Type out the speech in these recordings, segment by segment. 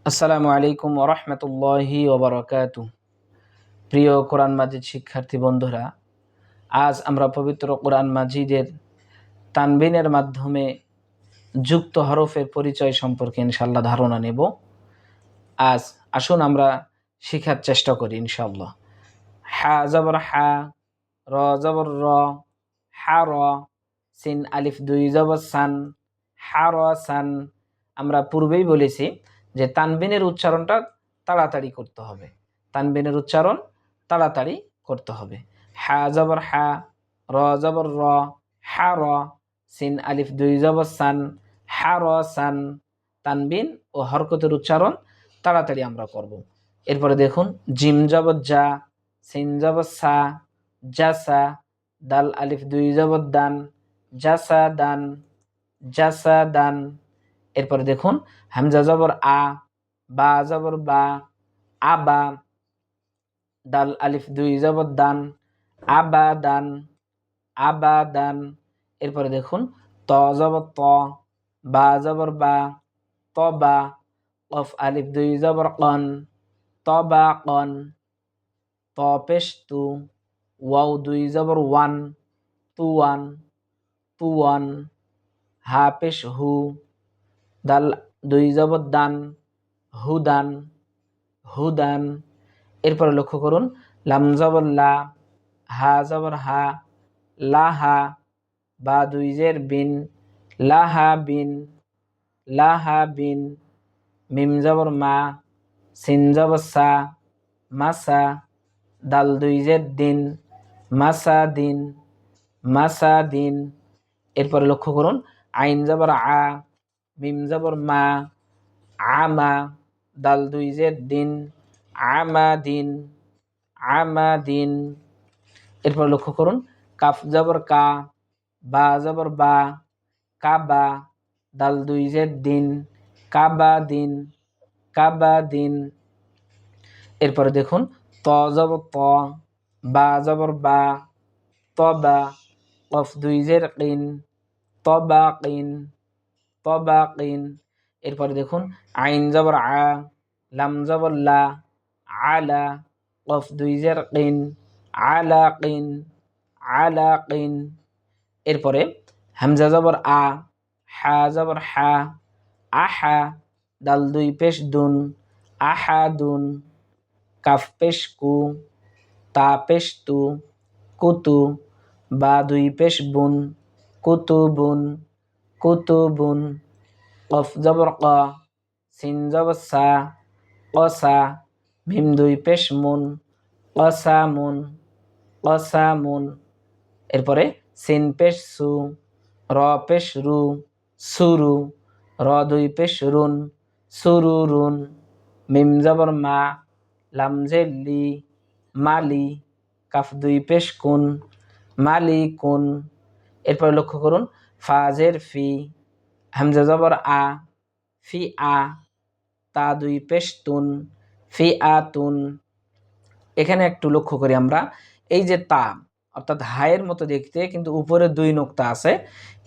আসসালামু আলাইকুম ওয়া রাহমাতুল্লাহি ওয়া বারাকাতুহু। প্রিয় কোরআন মাজিদ শিক্ষার্থী বন্ধুরা, আজ আমরা পবিত্র কোরআন মাজিদের তানবিনের মাধ্যমে যুক্ত হরফের পরিচয় সম্পর্কে ইনশাআল্লাহ ধারণা নেব। আজ আসুন আমরা শেখার চেষ্টা করি ইনশাআল্লাহ। হা জবর হা, র জবর র, হা র, সিন আলিফ দুই জবর সান, হা র সান। আমরা পূর্বেই বলেছি যে তানবিনের উচ্চারণটা তাড়াতাড়ি করতে হবে। তানবিনের উচ্চারণ তাড়াতাড়ি করতে হবে। হা জবর হা, র জবর র, হা র, সিন আলিফ দুই জবর সান, হা র সান। তানবিন ও হরকতের উচ্চারণ তাড়াতাড়ি আমরা করব। এরপরে দেখুন জিম জবর জা, সিন জবর সা, জাসা, দাল আলিফ দুই জবর দান, জাসা দান, জাসা দান। এরপরে দেখুন হামজা জবর আ, বা জবর বা, আবা, দাল আলিফ দুই জবর দান, আবা দান, আবা দান। এরপরে দেখুন ত জবর ত, বা জবর বা, তবা, কফ আলিফ দুই জবর কন, তবা কন, ত পেশ তু, ওয়াও দুই জবর ওয়ান, তুয়ান, তুয়ান, হা পেশ হু, দাল দুই জবর দান, হুদান, হুদান। এরপরে লক্ষ্য করুন লাম জবর লা, হা জবর হা, লাহা, বা দুই জের বিন, লাহা বিন, লাহা বিন। মিম জবর মা, সিন জবর সা, মাসা, দাল দুই জের দিন, মাসা দিন, মাসা দিন। এরপরে লক্ষ্য করুন আইন জবর আ, মিম জবর মা, আমা, দাল দুই জের দিন, আমা দিন, আমা দিন। এরপর লক্ষ্য করুন কাফ জবর কা, বা জবর বা, কাবা, দাল দুই জের দিন, কাবা দিন, কাবা দিন। এরপরে দেখুন ত জবর ত, বা জবর বা, তবা, কফ দুই জের কিন, তবা কিন, তবা কিন। এরপরে দেখুন আইন জবর আ, লাম জবর লা, আলা, কফ দুই জের কিন, আলা কিন, আলা কিন। এরপরে হামজা জবর আ, হা জবর হা, আহা, দাল দুই পেশ দুন, আহা দুন, কাফ পেশ কু, তা পেশ তু, কুতু, বা দুই পেশ বুন, কুতুবুন, কুতুবুন। কফ জবর ক, সিন জবর সা, কসা, মিম দুই পেশ মুন, কসামুন, কসামুন। এরপরে সিন পেশ সু, র পেশ রু, সুরু, র দুই পেশ রুন, সুরুরুন। মিম জবর মা, লাম জের লি, মালি, কাফ দুই পেশ কুন, মালিকুন। এরপরে লক্ষ্য করুন ফা জের ফি, হামজা জবর আ, ফি আ, তা দুই পেশ তুন, ফি আতুন। এখানে একটু লক্ষ্য করি আমরা এই যে তা অর্থাৎ হায়ের মতো দেখতে কিন্তু উপরে দুই নোক্তা আছে,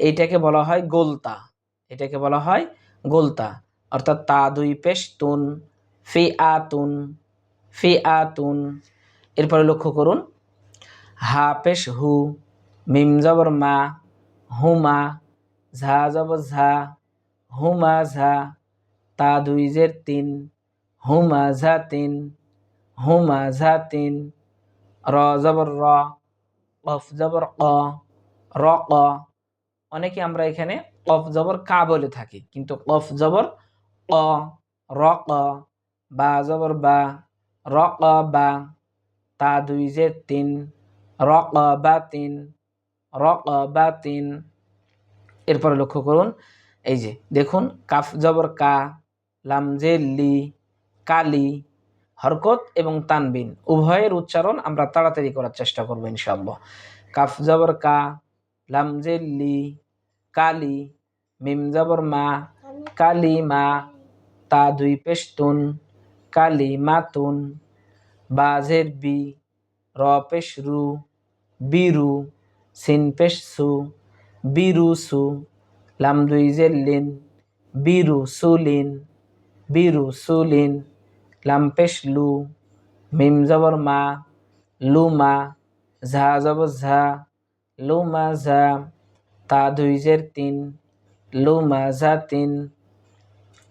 এইটাকে বলা হয় গোলতা। এটাকে বলা হয় গোলতা অর্থাৎ তা দুই পেশ তুন, ফি আতুন, ফি আতুন। এরপরে লক্ষ্য করুন হা পেশ হু, মিম জবর মা, হুমা, ঝা জবর ঝা, হুমা ঝা, তা দুই জের তিন, হুমা ঝা তিন, হুমা ঝা তিন। র জবর র, কফ জবর ক, র ক। অনেকে আমরা এখানে কফ জবর কা বলে থাকি, কিন্তু কফ জবর ক, র ক, বা জবর বা, র ক বা, তা দুই জের তিন, র ক বা তিন, র ক বা তিন। এরপরে লক্ষ্য করুন এই যে দেখুন কাফ জবর কা, লাম জের লি, কালি। হরকত এবং তানবিন উভয়ের উচ্চারণ আমরা তাড়াতাড়ি করার চেষ্টা করবো ইনশাআল্লাহ। কাফ জবর কা, লাম জের লি, কালি, মিম জবর মা, কালি মা, তা দুই পেশ তুন, কালি মাতুন, বা জের বি, র পেশ রু, বিরু, সিন পেশ সু, বিরু সু, লাম দুই জের লিন, বিরু সুলিন, বিরুসুলিন, লাম পেশ লু, মিম জবর মা, লুমা, ঝা জবর ঝা, লুমা ঝা, তা দুই জের তিন, লুমা ঝা তিন।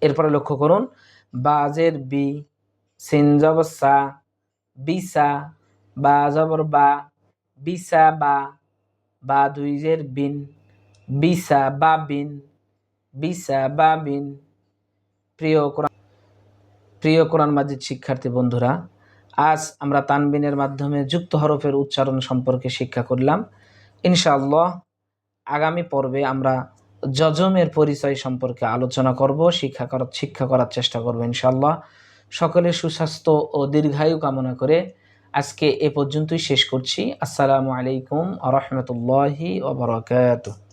এরপরে লক্ষ্য করুন, বাজের বি, সিন জবর সা, বিসা, বা জবর বা, বিসা বা, বা দুই জের বিন, বিসা বা বিন, বিসা বা বিন। প্রিয় কোরআন মাজিদ শিক্ষার্থী বন্ধুরা, আজ আমরা তানবিনের মাধ্যমে যুক্ত হরফের উচ্চারণ সম্পর্কে শিক্ষা করলাম। ইনশাআল্লাহ আগামী পর্বে আমরা যজমের পরিচয় সম্পর্কে আলোচনা করব, শিক্ষা করার চেষ্টা করব ইনশাআল্লাহ। সকলের সুস্বাস্থ্য ও দীর্ঘায়ু কামনা করে আজকে এ পর্যন্তই শেষ করছি। আসসালামু আলাইকুম ওয়া রাহমাতুল্লাহি ওয়া বারাকাতুহু।